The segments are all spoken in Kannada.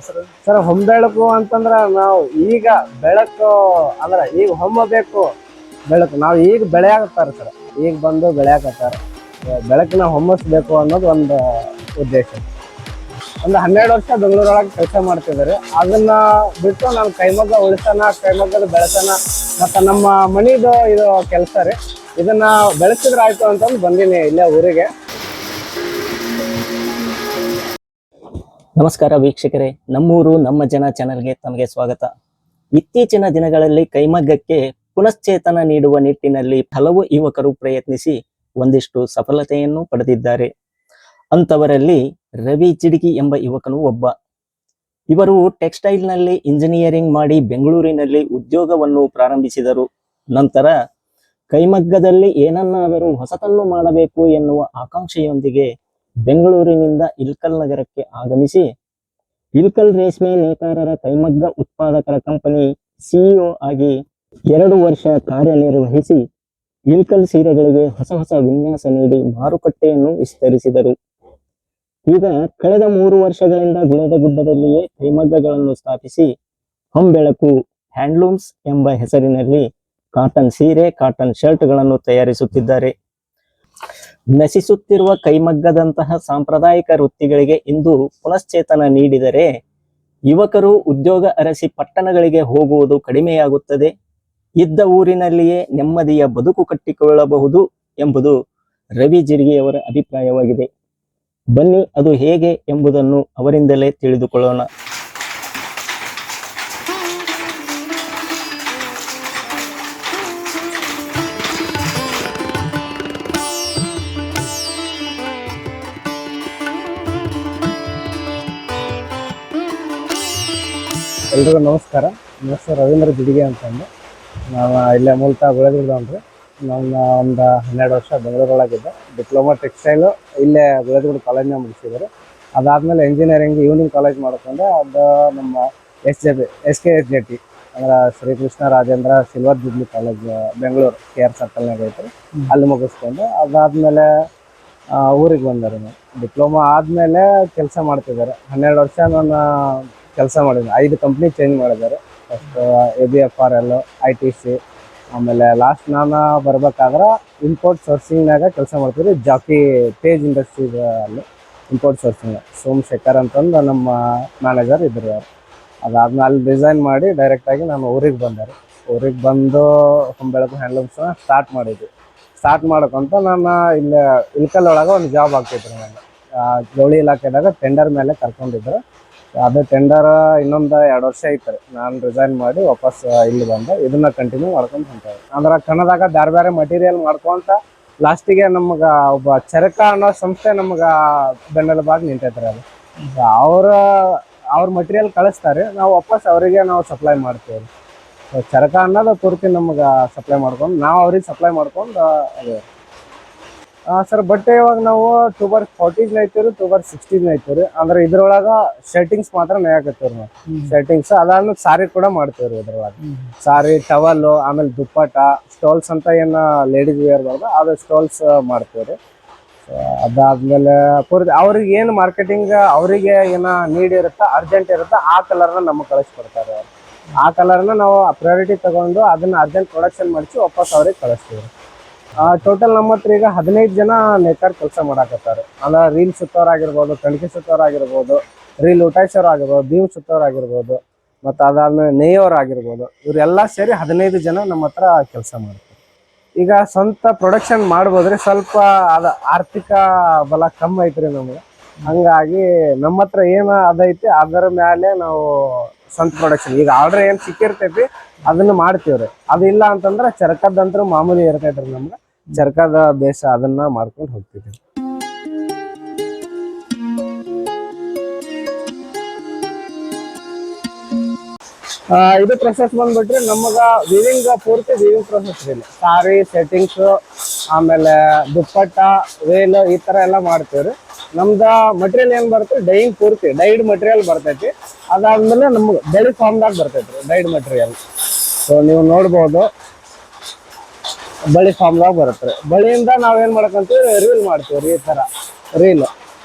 ಸರ್ ಹೊಂಬೆಳಕು ಅಂತಂದ್ರ ನಾವು ಈಗ ಬೆಳಕು ಅಂದ್ರ ಈಗ ಹೊಮ್ಮಬೇಕು ಬೆಳಕು ನಾವು ಈಗ ಬೆಳೆಯಾಕತ್ತಾರ ಸರ್. ಈಗ ಬಂದು ಬೆಳೆಯಾಕತ್ತಾರ, ಬೆಳಕಿನ ಹೊಮ್ಮಿಸ್ಬೇಕು ಅನ್ನೋದು ಒಂದು ಉದ್ದೇಶ. ಒಂದು 12 ವರ್ಷ ಬೆಂಗಳೂರೊಳಗೆ ಕೆಲಸ ಮಾಡ್ತಿದ್ದಾರೆ. ಅದನ್ನ ಬಿಟ್ಟು ನಾನು ಕೈಮಗ್ಗ ಉಳಿಸೋಣ, ಕೈಮಗ್ಗದ ಬೆಳೆಸೋಣ, ಮತ್ತು ನಮ್ಮ ಮನಿದು ಇದು ಕೆಲಸ ರೀ, ಇದನ್ನ ಬೆಳೆಸಿದ್ರೆ ಆಯ್ತು ಅಂತಂದು ಬಂದೀನಿ ಇಲ್ಲೇ ಊರಿಗೆ. ನಮಸ್ಕಾರ ವೀಕ್ಷಕರೇ, ನಮ್ಮೂರು ನಮ್ಮ ಜನ ಚಾನೆಲ್ಗೆ ತಮಗೆ ಸ್ವಾಗತ. ಇತ್ತೀಚಿನ ದಿನಗಳಲ್ಲಿ ಕೈಮಗ್ಗಕ್ಕೆ ಪುನಶ್ಚೇತನ ನೀಡುವ ನಿಟ್ಟಿನಲ್ಲಿ ಹಲವು ಯುವಕರು ಪ್ರಯತ್ನಿಸಿ ಒಂದಿಷ್ಟು ಸಫಲತೆಯನ್ನು ಪಡೆದಿದ್ದಾರೆ. ಅಂತವರಲ್ಲಿ ರವಿ ಜಿಡಗಿ ಎಂಬ ಯುವಕನು ಒಬ್ಬ. ಇವರು ಟೆಕ್ಸ್ಟೈಲ್ ನಲ್ಲಿ ಇಂಜಿನಿಯರಿಂಗ್ ಮಾಡಿ ಬೆಂಗಳೂರಿನಲ್ಲಿ ಉದ್ಯೋಗವನ್ನು ಪ್ರಾರಂಭಿಸಿದರು. ನಂತರ ಕೈಮಗ್ಗದಲ್ಲಿ ಏನನ್ನಾದರೂ ಹೊಸತನ್ನು ಮಾಡಬೇಕು ಎನ್ನುವ ಆಕಾಂಕ್ಷೆಯೊಂದಿಗೆ ಬೆಂಗಳೂರಿನಿಂದ ಇಲ್ಕಲ್ ನಗರಕ್ಕೆ ಆಗಮಿಸಿ ಇಲ್ಕಲ್ ರೇಷ್ಮೆ ನೇಕಾರರ ಕೈಮಗ್ಗ ಉತ್ಪಾದಕರ ಕಂಪನಿ ಸಿಇಒ ಆಗಿ 2 ವರ್ಷ ಕಾರ್ಯನಿರ್ವಹಿಸಿ ಇಲ್ಕಲ್ ಸೀರೆಗಳಿಗೆ ಹೊಸ ಹೊಸ ವಿನ್ಯಾಸ ನೀಡಿ ಮಾರುಕಟ್ಟೆಯನ್ನು ವಿಸ್ತರಿಸಿದರು. ಈಗ ಕಳೆದ 3 ವರ್ಷಗಳಿಂದ ಗುಡ್ಡದಲ್ಲಿಯೇ ಕೈಮಗ್ಗಗಳನ್ನು ಸ್ಥಾಪಿಸಿ ಹೊಂಬೆಳಕು ಹ್ಯಾಂಡ್ಲೂಮ್ಸ್ ಎಂಬ ಹೆಸರಿನಲ್ಲಿ ಕಾಟನ್ ಸೀರೆ, ಕಾಟನ್ ಶರ್ಟ್ಗಳನ್ನು ತಯಾರಿಸುತ್ತಿದ್ದಾರೆ. ನಶಿಸುತ್ತಿರುವ ಕೈಮಗ್ಗದಂತಹ ಸಾಂಪ್ರದಾಯಿಕ ವೃತ್ತಿಗಳಿಗೆ ಇಂದು ಪುನಶ್ಚೇತನ ನೀಡಿದರೆ ಯುವಕರು ಉದ್ಯೋಗ ಅರಸಿ ಪಟ್ಟಣಗಳಿಗೆ ಹೋಗುವುದು ಕಡಿಮೆಯಾಗುತ್ತದೆ, ಇದ್ದ ಊರಿನಲ್ಲಿಯೇ ನೆಮ್ಮದಿಯ ಬದುಕು ಕಟ್ಟಿಕೊಳ್ಳಬಹುದು ಎಂಬುದು ರವಿ ಜಿಡಗಿಯವರ ಅಭಿಪ್ರಾಯವಾಗಿದೆ. ಬನ್ನಿ ಅದು ಹೇಗೆ ಎಂಬುದನ್ನು ಅವರಿಂದಲೇ ತಿಳಿದುಕೊಳ್ಳೋಣ. ಎಲ್ರಿಗೂ ನಮಸ್ಕಾರ. ನನ್ನ ಹೆಸರು ರವೀಂದ್ರ ಜಿಡಗಿ ಅಂತಂದು. ನಾನು ಇಲ್ಲೇ ಮೂಲತಃ ಗುಳೇದಗುಡ್ದವ್ರಿ. ನಾನು ಒಂದು 12 ವರ್ಷ ಬೆಂಗಳೂರೊಳಗಿದ್ದೆ. ಡಿಪ್ಲೊಮಾ ಟೆಕ್ಸ್ಟೈಲು ಇಲ್ಲೇ ಗುಳೇದಗುಡ್ ಕಾಲೇಜ್ನಾಗ ಮುಗಿಸಿದ್ರು. ಅದಾದಮೇಲೆ ಇಂಜಿನಿಯರಿಂಗ್ ಈವ್ನಿಂಗ್ ಕಾಲೇಜ್ ಮಾಡ್ಕೊಂಡೆ. ಅದು ನಮ್ಮ SKSJT ಅಂದ್ರೆ Srikrishna Rajendra silver jubilee college Bengaluru KR ಸರ್ಕಲ್ನಾಗ ಐತ್ರಿ, ಅಲ್ಲಿ ಮುಗಿಸ್ಕೊಂಡು ಅದಾದಮೇಲೆ ಊರಿಗೆ ಬಂದರು. ಡಿಪ್ಲೊಮಾ ಆದಮೇಲೆ ಕೆಲಸ ಮಾಡ್ತಿದ್ದಾರೆ. 12 ವರ್ಷ ನಾನು ಕೆಲಸ ಮಾಡಿದ್ದೀನಿ. 5 ಕಂಪ್ನಿ ಚೇಂಜ್ ಮಾಡಿದ್ದಾರೆ. ಫಸ್ಟ್ ABFRL, ITC, ಆಮೇಲೆ ಲಾಸ್ಟ್ ನಾನು ಬರ್ಬೇಕಾದ್ರೆ ಇಂಪೋರ್ಟ್ ಸೋರ್ಸಿಂಗ್ನಾಗ ಕೆಲಸ ಮಾಡ್ತಿದ್ದೆ. ಜಾಕಿ ತೇಜ್ ಇಂಡಸ್ಟ್ರೀಸ್ ಅಲ್ಲಿ ಇಂಪೋರ್ಟ್ ಸೋರ್ಸಿಂಗ್ ಸೋಮಶೇಖರ್ ಅಂತಂದು ನಮ್ಮ ಮ್ಯಾನೇಜರ್ ಇದ್ರು ಅವರು. ಅದಾದ್ಮೇಲೆ ಅಲ್ಲಿ ರಿಸೈನ್ ಮಾಡಿ ಡೈರೆಕ್ಟಾಗಿ ನಾನು ಊರಿಗೆ ಬಂದೆ. ಊರಿಗೆ ಬಂದು ಹೊಂಬೆಳಕು ಹ್ಯಾಂಡ್ಲೂಮ್ಸ್ನ ಸ್ಟಾರ್ಟ್ ಮಾಡಿದ್ವಿ. ಸ್ಟಾರ್ಟ್ ಮಾಡೋಕ್ಕಂತ ನಾನು ಇಲ್ಲೇ ಇಲ್ಕಲ್ ಒಳಗೆ ಒಂದು ಜಾಬ್ ಆಗ್ತಿದ್ರು. ನಾನು ಜವಳಿ ಇಲಾಖೆದಾಗ ಟೆಂಡರ್ ಮೇಲೆ ಕರ್ಕೊಂಡಿದ್ರು. ಅದು ಟೆಂಡರ್ ಇನ್ನೊಂದು 2 ವರ್ಷ ಐತ್ರಿ. ನಾನು ರಿಸೈನ್ ಮಾಡಿ ವಾಪಸ್ ಇಲ್ಲಿ ಬಂದೆ. ಇದನ್ನ ಕಂಟಿನ್ಯೂ ಮಾಡ್ಕೊಂಡು ಹೊಂಟೇವೆ. ಅಂದ್ರೆ ಕನ್ನಡದಾಗ ಬೇರೆ ಬೇರೆ ಮಟೀರಿಯಲ್ ಮಾಡ್ಕೊಂತ ಲಾಸ್ಟಿಗೆ ನಮ್ಗೆ ಒಬ್ಬ ಚರಕ ಅನ್ನೋ ಸಂಸ್ಥೆ ನಮ್ಗೆ ಬೆನ್ನೆಲುಬಾಗಿ ನಿಂತೈತ್ರಿ. ಅದು ಅವ್ರ ಮಟೀರಿಯಲ್ ಕಳಿಸ್ತಾರೆ, ನಾವು ವಾಪಸ್ ಅವರಿಗೆ ನಾವು ಸಪ್ಲೈ ಮಾಡ್ತೀವಿ. ಸೊ ಚರಕ ಅನ್ನೋದು ಪೂರ್ತಿ ನಮ್ಗೆ ಸಪ್ಲೈ ಮಾಡ್ಕೊಂಡು ನಾವು ಅವ್ರಿಗೆ ಸಪ್ಲೈ ಮಾಡ್ಕೊಂಡು ಅದೇ ಸರ್. ಬಟ್ಟೆ ಇವಾಗ ನಾವು 2x40 ಐತಿವ್ರಿ, 2x60 ಐತಿವ್ರಿ. ಅಂದ್ರೆ ಇದ್ರೊಳಗ ಶರ್ಟಿಂಗ್ಸ್ ಮಾತ್ರ ನೇಯಾಕತ್ತೀವ್ರಿ ನಾವು. ಶರ್ಟಿಂಗ್ಸ್ ಅದಾದ್ಮೇಲೆ ಸಾರಿ ಕೂಡ ಮಾಡ್ತೀವ್ರಿ. ಇದ್ರೊಳಗೆ ಸಾರಿ, ಟವಲ್, ಆಮೇಲೆ ದುಪ್ಪಟ್ಟ, ಸ್ಟೋಲ್ಸ್ ಅಂತ ಏನು ಲೇಡೀಸ್ ವೇರ್ ಬರ್ತದೆ ಅದು ಸ್ಟೋಲ್ಸ್ ಮಾಡ್ತೀವ್ರಿ. ಅದಾದ್ಮೇಲೆ ಪೂರ್ತಿ ಅವ್ರಿಗೆ ಏನು ಮಾರ್ಕೆಟಿಂಗ್ ಅವರಿಗೆ ಏನೋ ನೀಡ್ ಇರುತ್ತಾ, ಅರ್ಜೆಂಟ್ ಇರುತ್ತಾ, ಆ ಕಲರ್ನ ನಮಗೆ ಕಳಿಸ್ಕೊಡ್ತಾರೆ ಅವ್ರು. ಆ ಕಲರ್ನ ನಾವು ಪ್ರಯಾರಿಟಿ ತಗೊಂಡು ಅದನ್ನ ಅರ್ಜೆಂಟ್ ಪ್ರೊಡಕ್ಷನ್ ಮಾಡಿಸಿ ವಾಪಸ್ ಅವ್ರಿಗೆ ಕಳಿಸ್ತೀವಿ. ಟೋಟಲ್ ನಮ್ಮ ಹತ್ರ ಈಗ 15 ಜನ ನೇಕಾರ ಕೆಲಸ ಮಾಡಾಕತ್ತಾರೆ. ಅಂದ್ರೆ ರೀಲ್ ಸುತ್ತೋರಾಗಿರ್ಬೋದು, ಕಣ್ಕಿ ಸುತ್ತೋರಾಗಿರ್ಬೋದು, ರೀಲ್ ಉಟಾಯಿಸೋರು ಆಗಿರ್ಬೋದು, ಬೀವ್ ಸುತ್ತೋರಾಗಿರ್ಬೋದು, ಮತ್ತು ಅದಾದ್ಮೇಲೆ ನೇಯೋರಾಗಿರ್ಬೋದು, ಇವರೆಲ್ಲ ಸೇರಿ 15 ಜನ ನಮ್ಮ ಹತ್ರ ಕೆಲಸ ಮಾಡ್ತಾರೆ. ಈಗ ಸ್ವಂತ ಪ್ರೊಡಕ್ಷನ್ ಮಾಡ್ಬೋದ್ರಿ, ಸ್ವಲ್ಪ ಅದು ಆರ್ಥಿಕ ಬಲ ಕಮ್ಮಿ ಐತ್ರಿ ನಮಗೆ. ಹಂಗಾಗಿ ನಮ್ಮ ಹತ್ರ ಏನು ಅದೈತಿ ಅದರ ಮೇಲೆ ನಾವು ಸ್ವಂತ ಪ್ರೊಡಕ್ಷನ್ ಈಗ ಆರ್ಡರ್ ಏನು ಸಿಕ್ಕಿರ್ತೈತಿ ಅದನ್ನ ಮಾಡ್ತೀವ್ರಿ. ಅದು ಇಲ್ಲ ಅಂತಂದ್ರೆ ಚರಕದಂತ್ರ ಮಾಮೂಲಿ ಇರ್ತೈತ್ರಿ. ನಮ್ಗೆ ಚರಕದ ಬೇಸ ಅದನ್ನ ಮಾಡ್ಕೊಂಡು ಹೋಗ್ತೀವಿ. ಇದು ಪ್ರೊಸೆಸ್ ಬಂದ್ಬಿಟ್ರಿ ನಮಗ ವಿವಿಂಗ್ ಪೂರ್ತಿ ವಿವಿಂಗ್ ಪ್ರೊಸೆಸ್ ಇಲ್ಲ. ಸಾರಿ, ಸೆಟ್ಟಿಂಗ್ಸ್, ಆಮೇಲೆ ದುಪ್ಪಟ್ಟ, ವೇಲ್, ಈ ತರ ಎಲ್ಲ ಮಾಡ್ತೀವ್ರಿ. ನಮ್ದು ಮಟೀರಿಯಲ್ ಏನ್ ಬರುತ್ತೆ, ಡೈಯಿಂಗ್ ಪೂರ್ತಿ ಡೈಡ್ ಮಟೀರಿಯಲ್ ಬರ್ತೈತಿ. ಅದಾದ್ಮೇಲೆ ನಮ್ಗೆ ಬೆಳಿ ಫಾರ್ಮ್ದಾಗ ಬರ್ತೈತ್ರಿ ಡೈಡ್ ಮಟೀರಿಯಲ್. ಸೊ ನೀವು ನೋಡ್ಬೋದು ಬಳಿ ಫಾರ್ಮ್ದಾಗ ಬರುತ್ತೆ. ಬಳಿಯಿಂದ ನಾವೇನ್ ಮಾಡ್ಕೊಂತೀವಿ, ರೀಲ್ ಮಾಡ್ತೀವ್ರಿ. ಈ ತರ ರೀಲ್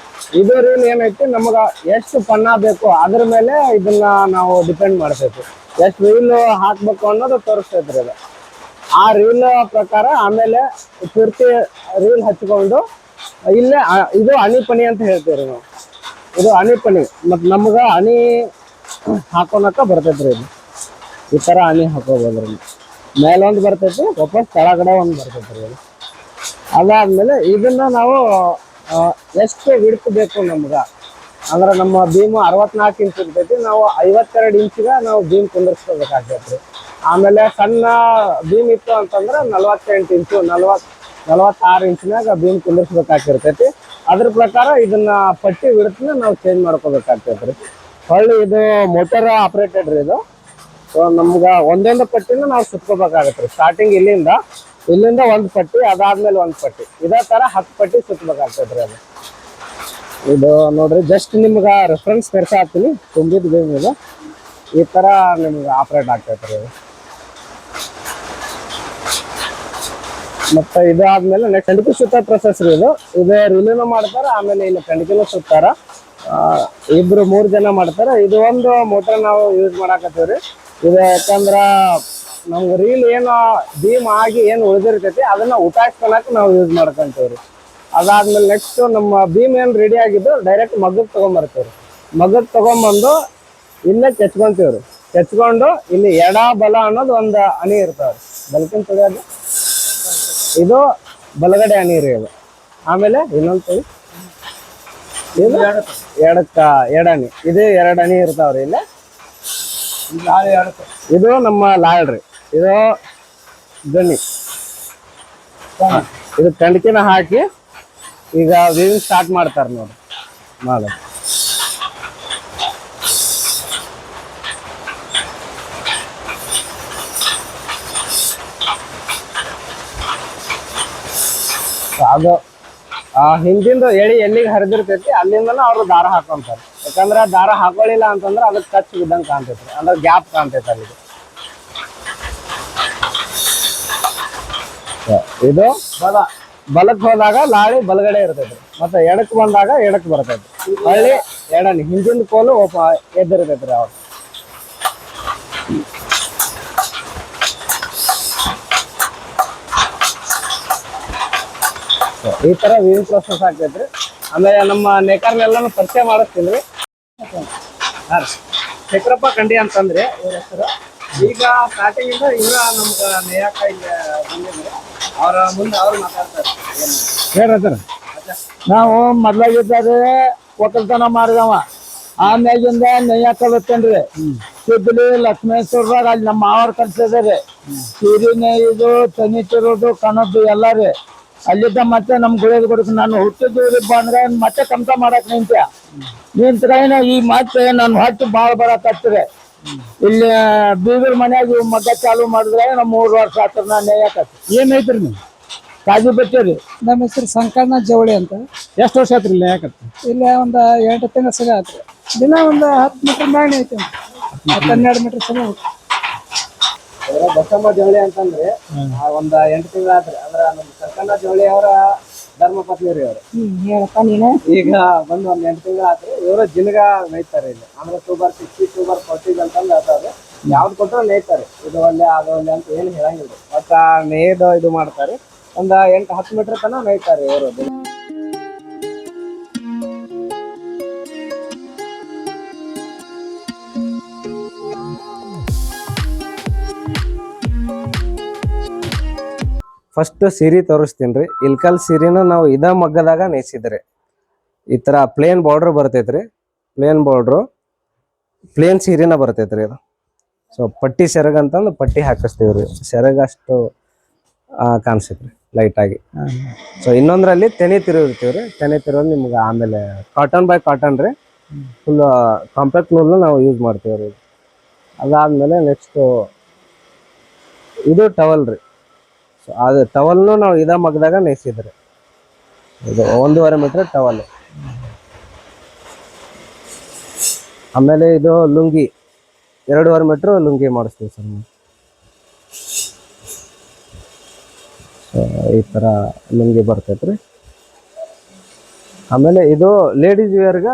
ಇದು ರೀಲ್ ಏನೈತಿ ನಮಗ ಎಷ್ಟು ಪನ್ನ ಬೇಕು ಅದ್ರ ಮೇಲೆ ಇದನ್ನ ನಾವು ಡಿಪೆಂಡ್ ಮಾಡ್ತೈತಿ. ಎಷ್ಟು ರೀಲ್ ಹಾಕ್ಬೇಕು ಅನ್ನೋದು ತೋರಿಸ್ತೈತ್ರಿ ಅದು. ಆ ರೀಲ್ ಪ್ರಕಾರ ಆಮೇಲೆ ಪೂರ್ತಿ ರೀಲ್ ಹಚ್ಕೊಂಡು ಇಲ್ಲೇ ಇದು ಹನಿ ಪನಿ ಅಂತ ಹೇಳ್ತೀವಿ ನಾವು. ಇದು ಹನಿ ಪನಿ ಮತ್ತು ನಮ್ಗೆ ಹನಿ ಹಾಕೋನಕ ಬರ್ತೈತ್ರಿ. ಇದು ಈ ಥರ ಹನಿ ಹಾಕೋಬೋದ್ರಿ. ಮೇಲೊಂದು ಬರ್ತೈತಿ, ವಾಪಸ್ ಕೆಳಗಡೆ ಒಂದು ಬರ್ತೈತ್ರಿ. ಇದು ಅದಾದ್ಮೇಲೆ ಇದನ್ನ ನಾವು ಎಷ್ಟು ವಿಡ್ತ್ ಬೇಕು ನಮ್ಗೆ ಅಂದ್ರೆ ನಮ್ಮ ಬೀಮು 64 ಇಂಚ್ ಇರ್ತೈತಿ, ನಾವು 52 ಇಂಚಿಗೆ ನಾವು ಬೀಮ್ ಕುಂದರ್ಸ್ಕೋಬೇಕಾಗ್ತೈತ್ರಿ. ಆಮೇಲೆ ಸಣ್ಣ ಬೀಮ್ ಇತ್ತು ಅಂತಂದ್ರೆ 48 ಇಂಚು 46 ಇಂಚಿನಾಗ ಬೀಮ್ ಕುಂದರ್ಸ್ಬೇಕಾಗಿರ್ತೈತಿ. ಅದ್ರ ಪ್ರಕಾರ ಇದನ್ನ ಪಟ್ಟಿ ವಿಡ್ತ್ನ ನಾವು ಚೇಂಜ್ ಮಾಡ್ಕೋಬೇಕಾಗ್ತೈತ್ರಿ. ಹೊಳ್ಳಿ ಇದು ಮೋಟರ್ ಆಪರೇಟೆಡ್ ರೀ ಇದು. ಸೊ ನಮ್ಗೆ ಒಂದೊಂದು ಪಟ್ಟಿನ ನಾವು ಸುತ್ಕೋಬೇಕಾಗತ್ತೆ. ಸ್ಟಾರ್ಟಿಂಗ್ ಇಲ್ಲಿಂದ ಒಂದು ಪಟ್ಟಿ, ಅದಾದ್ಮೇಲೆ ಒಂದು ಪಟ್ಟಿ, ಇದೇ ತರ 10 ಪಟ್ಟಿ ಸುತ್ತಬೇಕಾಗ್ತದ್ರಿ. ಅದು ಇದು ನೋಡ್ರಿ, ಜಸ್ಟ್ ನಿಮ್ಗೆ ರೆಫರೆನ್ಸ್ ತೋರ್ಸಾತೀನಿ. ತುಂಬಿದ ಬೀಮ್ ಇದು ಈ ತರ ನಿಮ್ಗೆ ಆಪರೇಟ್ ಆಗ್ತೈತ್ರಿ. ಇದು ಮತ್ತೆ ಇದಾದ್ಮೇಲೆ ನೆಕ್ಸ್ಟ್ ಕಂಡಿಕೆ ಸುತ್ತ ಪ್ರೊಸೆಸ್ ರೀ. ಇದು ರಿಲೀನು ಮಾಡ್ತಾರ, ಆಮೇಲೆ ಇಲ್ಲಿ ಕಂಡಿಕೆನೂ ಸುತ್ತಾರ. 2-3 ಜನ ಮಾಡ್ತಾರ. ಇದು ಒಂದು ಮೋಟರ್ ನಾವು ಯೂಸ್ ಮಾಡಾಕತ್ತೀವ್ರಿ. ಇದು ಯಾಕಂದ್ರ ನಮ್ಗೆ ರೀಲ್ ಏನು ಬೀಮ್ ಆಗಿ ಏನು ಉಳಿದಿರ್ತೈತಿ ಅದನ್ನ ಉಟಾಯಿಸ್ಕೊಳಕ್ ನಾವು ಯೂಸ್ ಮಾಡ್ಕೊಂತೀವ್ರಿ. ಅದಾದ್ಮೇಲೆ ನೆಕ್ಸ್ಟ್ ನಮ್ಮ ಬೀಮ್ ಏನು ರೆಡಿ ಆಗಿದ್ದು ಡೈರೆಕ್ಟ್ ಮಗ್ಗಕ್ಕೆ ತಗೊಂಬರ್ತೀವ್ರಿ. ಮಗ್ಗಕ್ಕೆ ತಗೊಂಬಂದು ಇಲ್ಲೇ ಕೆಚ್ಕೊಂತೀವ್ರಿ. ಕೆಚ್ಕೊಂಡು ಇಲ್ಲಿ ಎಡ ಬಲ ಅನ್ನೋದು ಒಂದು ಹನಿ ಇರ್ತಾವ್ರಿ. ಬಲ್ಕಿನ್ ತೊಳೆಯೋದು ಇದು ಬಲಗಡೆ ಹನಿ ರೀ. ಅದು ಆಮೇಲೆ ಇನ್ನೊಂದು ತೊಳಿ ಇದು ಎಡನಿ. ಇದು 2 ಹನಿ ಇರ್ತಾವ್ರಿ. ಇಲ್ಲೇ ಇದು ನಮ್ಮ ಲಾಳ್ ರೀ. ಇದು ಗಣಿ. ಇದು ಕಂಡ್ಕಿನ ಹಾಕಿ ಈಗ ವೀವಿಂಗ್ ಸ್ಟಾರ್ಟ್ ಮಾಡ್ತಾರ ನೋಡಿ ಮಾಡೋದು. ಅದು ಹಿಂದಿಂದ ಎಲ್ಲಿಗೆ ಹರಿದಿರ್ತೈತಿ ಅಲ್ಲಿಂದನ ಅವ್ರು ದಾರ ಹಾಕೊಂತಾರೆ. ಯಾಕಂದ್ರೆ ದಾರ ಹಾಕೊಳ್ಳಿಲ್ಲ ಅಂತಂದ್ರೆ ಅದಕ್ಕೆ ಟಚ್ ಬಿದ್ದಂಗೆ ಕಾಣ್ತೈತ್ರಿ, ಅಂದ್ರೆ ಗ್ಯಾಪ್ ಕಾಣ್ತೈತೆ ಅಲ್ಲಿಗೆ. ಇದು ಬಲಕ್ಕೆ ಹೋದಾಗ ಲಾಳಿ ಬಲಗಡೆ ಇರ್ತೈತ್ರಿ, ಮತ್ತೆ ಎಡಕ್ಕೆ ಬಂದಾಗ ಎಡಕ್ಕೆ ಬರ್ತೈತಿ. ಹಳ್ಳಿ ಎಡನಿ ಹಿಂದಿನ ಕೋಲು ಎದ್ದಿರ್ತೈತ್ರಿ. ಅವ್ರು ಈ ತರ ವೀವಿಂಗ್ ಪ್ರೊಸೆಸ್ ಆಗ್ತೈತ್ರಿ. ಆಮೇಲೆ ನಮ್ಮ ನೇಕಾರ್ನೆಲ್ಲಾನು ಪರಿಚಯ ಮಾಡಿಸ್ತೀನಿ. ಚಕ್ರಪ್ಪ ಕಂಡಿ ಅಂತಂದ್ರೆ ಇವ್ರ ಹೆಸರು. ಈಗ ಸ್ಟಾರ್ಟಿಂಗ್ ಇಂದ ಇವ್ರ ನಮ್ಗೆ ನೇಯಕ ಇಲ್ಲಿ ಬಂದಿದ್ರೆ ಅವ್ರ ಮುಂದೆ ಅವ್ರು ಮಾತಾಡ್ತಾರೆ. ಹೇಳ್ತಾರೆ, ನಾವು ಮೊದ್ಲಾಗಿದ್ದಾರೆ ಒಕ್ಕಲ್ತನ ಮಾಡಿದವ, ಆಮ್ಯಾಗಿಂದ ನೇಯಕ ಬರ್ತೇನ್ರಿ. ಸಿದ್ಲಿ ಲಕ್ಷ್ಮೇಶ್ವರದಾಗ ಅಲ್ಲಿ ನಮ್ಮ ಮಾವರ್ ಕಲ್ಸಿದ್ರಿ. ಸೀರೆ ನೇಯ್ದು, ತನಿ ತಿರೋದು, ಕಣದ್ದು ಎಲ್ಲ ರೀ. ಅಲ್ಲಿದ್ದ ಮತ್ತೆ ನಮ್ ಗುಳಿಗೆ ಕೊಡಕ್ ನಾನು ಹುಟ್ಟಿದ್ರಿ ಬಂದ್ರೆ ಮತ್ತೆ ಕಮ್ತ ಮಾಡಕ್ ನಿಂತ್ರೇನ ಈ ಮತ್ತೆ ನನ್ ಹೊಟ್ಟೆ ಬಾಳ್ ಬರಕತ್ರಿ. ಇಲ್ಲಿ ಬೀಗರ್ ಮನ್ಯಾಗ ಮಗ್ಗ ಚಾಲು ಮಾಡಿದ್ರೆ ನಮ್ 3 ವರ್ಷ ಆತ್ರ ನಾ ನೇಯಕತ್ತಿ. ಏನ್ ಐತ್ರಿ ನೀವು? ಕಾಜು ಬಚ್ಚರಿ. ನಮ್ಮ ಹೆಸರು ಸಂಕಣ್ಣ ಜವಳಿ ಅಂತ. ಎಷ್ಟು ವರ್ಷ ಆತ್ರಿ ನೇಯಕತ್ತಿ? ಇಲ್ಲಿ ಒಂದು 8 ತಿಂಗಳ ಸಲ ಆತ್ರಿ. ದಿನ ಒಂದು 10 ಮೀಟರ್ ಮ್ಯಾಗ ಐತಿ, 12 ಮೀಟರ್ ಸಲ. ಬಸಮ್ಮ ಜವಳಿ ಅಂತಂದ್ರೆ ಒಂದ್ 8 ತಿಂಗಳ ಆತ್ರಿ. ಅಂದ್ರ ನಮ್ ಸಂಕಣ್ಣ ಜವಳಿ ಅವರ ಧರ್ಮ ಪತ್ನಿ ರೀ ಅವ್ರು. ಹೇಳಪ್ಪ ನೀನು. ಈಗ ಬಂದ್ ಒಂದ್ 8 ತಿಂಗಳ ಆತ್ರಿ. ಇವರು ಜಿನ್ಗ ನೇಯ್ತಾರೆ ಇಲ್ಲಿ. ಅಂದ್ರೆ 2/60 2/40 ಅಂತಂದ್ ಹೇಳ್ತಾರೆ. ಯಾವ್ದು ಕೊಟ್ಟರು ನೇಯ್ತಾರೆ. ಇದು ಒಳ್ಳೆ ಅದು ಒಳ್ಳೆ ಅಂತ ಏನು ಹೇಳಂಗಿಲ್ಲ. ಮತ್ತ ನೇಯ್ದು ಇದು ಮಾಡ್ತಾರೆ. ಒಂದ್ 8-10 ಮೀಟರ್ ತನಕ ನೇಯ್ತಾರೆ ಇವರು. ಫಸ್ಟ್ ಸೀರೆ ತೋರಿಸ್ತೀನಿ. ಇಲ್ಕಲ್ ಸೀರೆನ ನಾವು ಇದ ಮಗ್ಗದಾಗ ನೇಯ್ಸಿದ್ರಿ. ಈ ತರ ಪ್ಲೇನ್ ಬಾರ್ಡರ್ ಬರ್ತೈತ್ರಿ. ಪ್ಲೇನ್ ಸೀರೆನ ಬರ್ತೈತ್ರಿ ಇದು. ಸೊ ಪಟ್ಟಿ ಸೆರಗ ಅಂತಂದು ಪಟ್ಟಿ ಹಾಕಿಸ್ತೀವ್ರಿ. ಸೆರಗ ಅಷ್ಟು ಕಾಣಿಸ್ತೈತ್ರಿ ಲೈಟ್ ಆಗಿ. ಸೊ ಇನ್ನೊಂದ್ರಲ್ಲಿ ತೆನೆ ತಿರುಗಿರ್ತೀವ್ರಿ. ತೆನೆ ತಿರುಗಿ ನಿಮ್ಗೆ ಆಮೇಲೆ ಕಾಟನ್ ಬೈ ಕಾಟನ್ ರೀ. ಫುಲ್ ಕಾಂಪ್ಯಾಕ್ಟ್ ನೂಲ್ನ ನಾವು ಯೂಸ್ ಮಾಡ್ತೀವ್ರಿ. ಅದಾದ್ಮೇಲೆ ನೆಕ್ಸ್ಟ್ ಇದು ಟವಲ್ ರೀ. ಸೊ ಅದು ಟವಲ್ನು ನಾವು ಇದ ಮಗ್ದಾಗ ನೇಯ್ಸಿದ್ರಿ. ಇದು 1.5 ಮೀಟರ್ ಟವಲ್. ಆಮೇಲೆ ಇದು ಲುಂಗಿ 2.5 ಮೀಟರ್ ಲುಂಗಿ ಮಾಡಿಸ್ತೀವಿ ಸರ್ ನಾವು. ಈ ತರ ಲುಂಗಿ ಬರ್ತೈತ್ರಿ. ಆಮೇಲೆ ಇದು ಲೇಡೀಸ್ ವೇರ್ಗ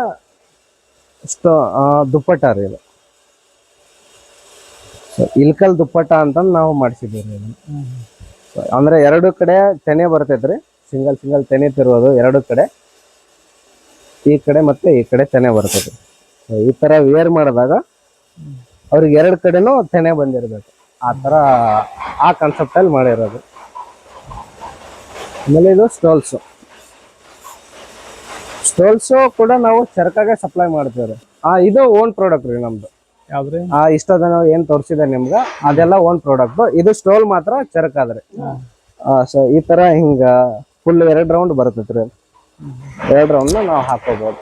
ದುಪ್ಪಟ್ಟ ರೀ ಇದು. ಇಲ್ಕಲ್ ದುಪ್ಪಟ್ಟ ಅಂತ ನಾವು ಮಾಡಿಸಿದ್ದೀವಿ ಇದನ್ನ. ಅಂದ್ರೆ ಎರಡು ಕಡೆ ತೆನೆ ಬರ್ತೈತ್ರಿ, ಸಿಂಗಲ್ ತೆನೆ ತಿರುವುದು ಎರಡು ಕಡೆ, ಈ ಕಡೆ ಮತ್ತೆ ಈ ಕಡೆ ತೆನೆ ಬರ್ತೈತಿ. ಈ ತರ ವೇರ್ ಮಾಡಿದಾಗ ಅವ್ರಿಗೆ ಎರಡು ಕಡೆನೂ ತೆನೆ ಬಂದಿರ್ಬೇಕು, ಆ ತರ ಆ ಕಾನ್ಸೆಪ್ಟ್ ಅಲ್ಲಿ ಮಾಡಿರೋದು. ಆಮೇಲೆ ಇದು ಸ್ಟೋಲ್ಸು ಕೂಡ ನಾವು ಚರಕಾಗೆ ಸಪ್ಲೈ ಮಾಡ್ತೀವಿ. ಇದು ಓನ್ ಪ್ರಾಡಕ್ಟ್ ರೀ ನಮ್ದು. ಯಾವ್ದ್ರಿ? ಇಷ್ಟದ ನಾವು ಏನ್ ತೋರಿಸಿದೆ ನಿಮ್ಗ ಅದೆಲ್ಲ ಓನ್ ಪ್ರಾಡಕ್ಟ್. ಇದು ಸ್ಟೋಲ್ ಮಾತ್ರ ಚರಕಾದ್ರಿ. ಸೊ ಈ ತರ ಹಿಂಗ ಫುಲ್ 2 ರೌಂಡ್ ಬರ್ತೈತ್ರಿ. 2 ರೌಂಡ್ ನಾವು ಹಾಕೋಬಹುದು.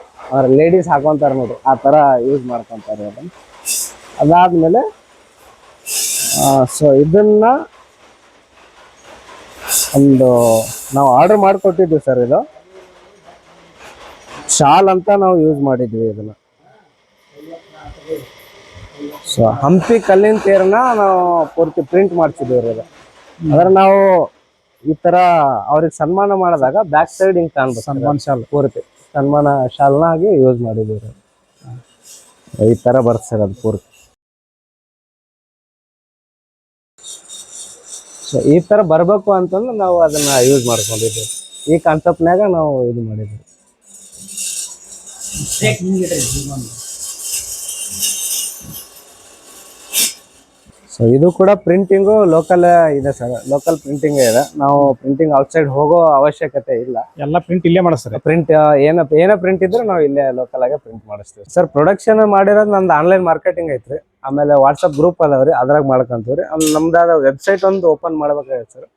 ಲೇಡೀಸ್ ಹಾಕೊಂತಾರ ನೋಡ್ರಿ, ಆ ತರ ಯೂಸ್ ಮಾಡ್ಕೊಂತಾರೆ ಅದನ್ನ. ಅದಾದ್ಮೇಲೆ ಸೊ ಇದನ್ನ ಒಂದು ನಾವು ಆರ್ಡರ್ ಮಾಡಿಕೊಟ್ಟಿದ್ವಿ ಸರ್. ಇದು ಶಾಲ್ ಅಂತ ನಾವು ಯೂಸ್ ಮಾಡಿದ್ವಿ ಇದನ್ನ. ಸೊ ಹಂಪಿ ಕಲ್ಲಿನ ತೇರನ್ನ ನಾವು ಪೂರ್ತಿ ಪ್ರಿಂಟ್ ಮಾಡ್ಸಿದ್ವಿ ಇದು. ಅದ್ರ ನಾವು ಈ ತರ ಅವ್ರಿಗೆ ಸನ್ಮಾನ ಮಾಡಿದಾಗ ಬ್ಯಾಕ್ ಸೈಡ್ ಹಿಂಗ್ ಕಾಣ್ಬೇಕು, ಸನ್ಮಾನ್ ಶಾಲ್ ಪೂರ್ತಿ ಸನ್ಮಾನ ಶಾಲ್ನ ಆಗಿ ಯೂಸ್ ಮಾಡಿದ್ವಿ. ಈ ತರ ಬರ್ತದೆ ಅದು ಪೂರ್ತಿ. ಸೊ ಈ ತರ ಬರ್ಬೇಕು ಅಂತಂದ್ರೆ ನಾವು ಅದನ್ನ ಯೂಸ್ ಮಾಡ್ಕೊಂಡಿದ್ವಿ. ಈ ಕಾನ್ಸೆಪ್ಟ್ನಾಗ ನಾವು ಇದು ಮಾಡಿದ್ವಿ. ಸೊ ಇದು ಕೂಡ ಪ್ರಿಂಟಿಂಗು ಲೋಕಲ್ ಇದೆ ಸರ್, ಲೋಕಲ್ ಪ್ರಿಂಟಿಂಗ್ ಇದೆ. ನಾವು ಪ್ರಿಂಟಿಂಗ್ ಔಟ್ಸೈಡ್ ಹೋಗೋ ಅವಶ್ಯಕತೆ ಇಲ್ಲ. ಎಲ್ಲ ಪ್ರಿಂಟ್ ಇಲ್ಲೇ ಮಾಡಿಸ್ತಾರೆ. ಪ್ರಿಂಟ್ ಏನೇ ಪ್ರಿಂಟ್ ಇದ್ರೆ ನಾವು ಇಲ್ಲೇ ಲೋಕಲ್ ಆಗಿ ಪ್ರಿಂಟ್ ಮಾಡಿಸ್ತೀವಿ ಸರ್. ಪ್ರೊಡಕ್ಷನ್ ಮಾಡಿರೋದು ನಮ್ದು ಆನ್ಲೈನ್ ಮಾರ್ಕೆಟಿಂಗ್ ಐತ್ರಿ. ಆಮೇಲೆ ವಾಟ್ಸಪ್ ಗ್ರೂಪ್ ಅದಾವ್ರಿ, ಅದ್ರಾಗ ಮಾಡ್ಕೊಂತೀವ್ರಿ. ನಮ್ದಾದ ವೆಬ್ಸೈಟ್ ಒಂದು ಓಪನ್ ಮಾಡ್ಬೇಕಾಗೈತೆ ಸರ್.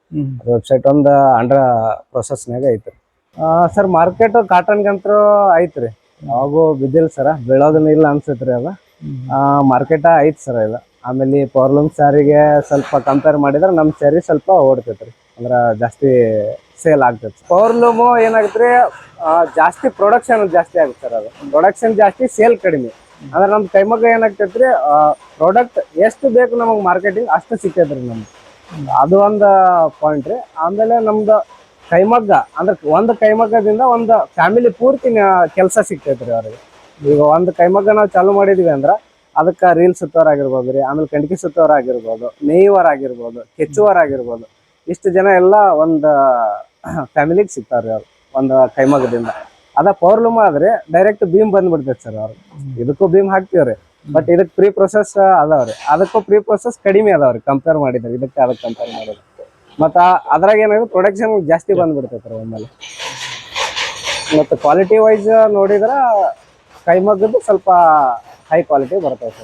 ವೆಬ್ಸೈಟ್ ಒಂದು ಅಂಡರ್ ಪ್ರೊಸೆಸ್ನಾಗ ಐತ್ರಿ ಸರ್. ಮಾರ್ಕೆಟ್ ಕಾಟನ್ಗಂತೂ ಐತ್ರಿ, ಯಾವಾಗೂ ಬಿದ್ದಿಲ್ಲ ಸರ, ಬೆಳೋದನ್ನ ಇಲ್ಲ ಅನ್ಸತ್ರಿ ಅದ. ಮಾರ್ಕೆಟ್ ಐತ್ ಸರ್ ಇದು. ಆಮೇಲೆ ಪವರ್ಲೂಮ್ ಸ್ಯಾರಿಗೆ ಸ್ವಲ್ಪ ಕಂಪೇರ್ ಮಾಡಿದ್ರೆ ನಮ್ಮ ಸ್ಯಾರಿ ಸ್ವಲ್ಪ ಓಡ್ತೈತ್ರಿ, ಅಂದ್ರ ಜಾಸ್ತಿ ಸೇಲ್ ಆಗ್ತೈತಿ. ಪವರ್ಲೂಮು ಏನಾಗತ್ರಿ, ಜಾಸ್ತಿ ಪ್ರೊಡಕ್ಷನ್ ಜಾಸ್ತಿ ಆಗುತ್ತೆ ಸರ್. ಅದು ಪ್ರೊಡಕ್ಷನ್ ಜಾಸ್ತಿ, ಸೇಲ್ ಕಡಿಮೆ. ಅಂದ್ರೆ ನಮ್ ಕೈಮಗ್ಗ ಏನಾಗ್ತೈತ್ರಿ, ಪ್ರಾಡಕ್ಟ್ ಎಷ್ಟು ಬೇಕು ನಮಗ್ ಮಾರ್ಕೆಟಿಂಗ್ ಅಷ್ಟು ಸಿಕ್ಕೈತ್ರಿ ನಮ್ಗೆ. ಅದು ಒಂದು ಪಾಯಿಂಟ್ ರೀ. ಆಮೇಲೆ ನಮ್ದು ಕೈಮಗ್ಗ ಅಂದ್ರೆ ಒಂದು ಕೈಮಗ್ಗದಿಂದ ಒಂದು ಫ್ಯಾಮಿಲಿ ಪೂರ್ತಿ ಕೆಲಸ ಸಿಗ್ತೈತ್ರಿ ಅವ್ರಿಗೆ. ಈಗ ಒಂದು ಕೈಮಗ್ಗ ನಾವು ಚಾಲೂ ಮಾಡಿದ್ವಿ ಅಂದ್ರ ಅದಕ್ಕೆ ರೀಲ್ ಸುತ್ತೋರಾಗಿರ್ಬೋದು ರೀ, ಆಮೇಲೆ ಕಂಡಿಗೆ ಸುತ್ತೋರಾಗಿರ್ಬೋದು, ನೇಯುವರಾಗಿರ್ಬೋದು, ಕೆಚ್ಚುವರಾಗಿರ್ಬೋದು, ಇಷ್ಟು ಜನ ಎಲ್ಲ ಒಂದು ಫ್ಯಾಮಿಲಿಗೆ ಸಿಗ್ತಾರ್ರಿ ಅವ್ರು ಒಂದು ಕೈಮಗ್ಗದಿಂದ. ಅದ ಪವರ್ಲೂಮ್ ಆದ್ರೆ ಡೈರೆಕ್ಟ್ ಬೀಮ್ ಬಂದ್ಬಿಡ್ತೈತೆ ಸರ್. ಅವ್ರು ಇದಕ್ಕೂ ಬೀಮ್ ಹಾಕ್ತೀವ್ರಿ, ಬಟ್ ಇದಕ್ಕೆ ಪ್ರೀ ಪ್ರೊಸೆಸ್ ಅದಾವ್ರಿ. ಅದಕ್ಕೂ ಪ್ರೀ ಪ್ರೊಸೆಸ್ ಕಡಿಮೆ ಅದಾವ್ರಿ ಕಂಪೇರ್ ಮಾಡಿದ್ರೆ, ಇದಕ್ಕೆ ಅದಕ್ಕೆ ಕಂಪೇರ್ ಮಾಡಿದ್ರೆ. ಮತ್ತು ಅದ್ರಾಗ ಏನಾಗುತ್ತೆ, ಪ್ರೊಡಕ್ಷನ್ ಜಾಸ್ತಿ ಬಂದ್ಬಿಡ್ತೈತೆ ಒಮ್ಮೆಲೆ. ಮತ್ತು ಕ್ವಾಲಿಟಿ ವೈಸ್ ನೋಡಿದ್ರೆ ಕೈಮಗ್ಗದ್ದು ಸ್ವಲ್ಪ ಹೈ ಕ್ವಾಲಿಟಿ ಬರ್ತೈತೆ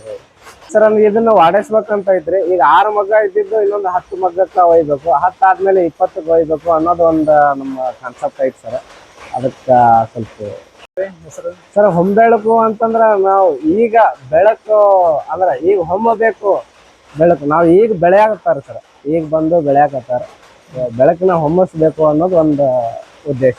ಸರ್. ನಮ್ಗೆ ಇದನ್ನ ವಾಡಿಸ್ಬೇಕಂತ ಐತ್ರಿ. ಈಗ 6 ಮಗ್ಗ ಇದ್ದಿದ್ದು ಇನ್ನೊಂದು 10 ಮಗ್ಗಕ್ಕೆ ಒಯ್ಬೇಕು, 10 ಆದ್ಮೇಲೆ 20ಕ್ಕೆ ಒಯ್ಬೇಕು ಅನ್ನೋದು ಒಂದು ನಮ್ಮ ಕಾನ್ಸೆಪ್ಟ್ ಐತಿ ಸರ್. ಅದಕ್ಕೆ ಸ್ವಲ್ಪ ಸರ್ ಹೊಂಬೆಳಕು ಅಂತಂದ್ರೆ ನಾವು ಈಗ ಬೆಳಕು ಅಂದ್ರೆ ಈಗ ಹೊಮ್ಮಬೇಕು ಬೆಳಕು. ನಾವು ಈಗ ಬೆಳೆಯಾಕತ್ತಾರ ಸರ್, ಈಗ ಬಂದು ಬೆಳೆಯಾಕತ್ತಾರ. ಬೆಳಕನ್ನ ಹೊಮ್ಮಿಸ್ಬೇಕು ಅನ್ನೋದು ಒಂದು ಉದ್ದೇಶ.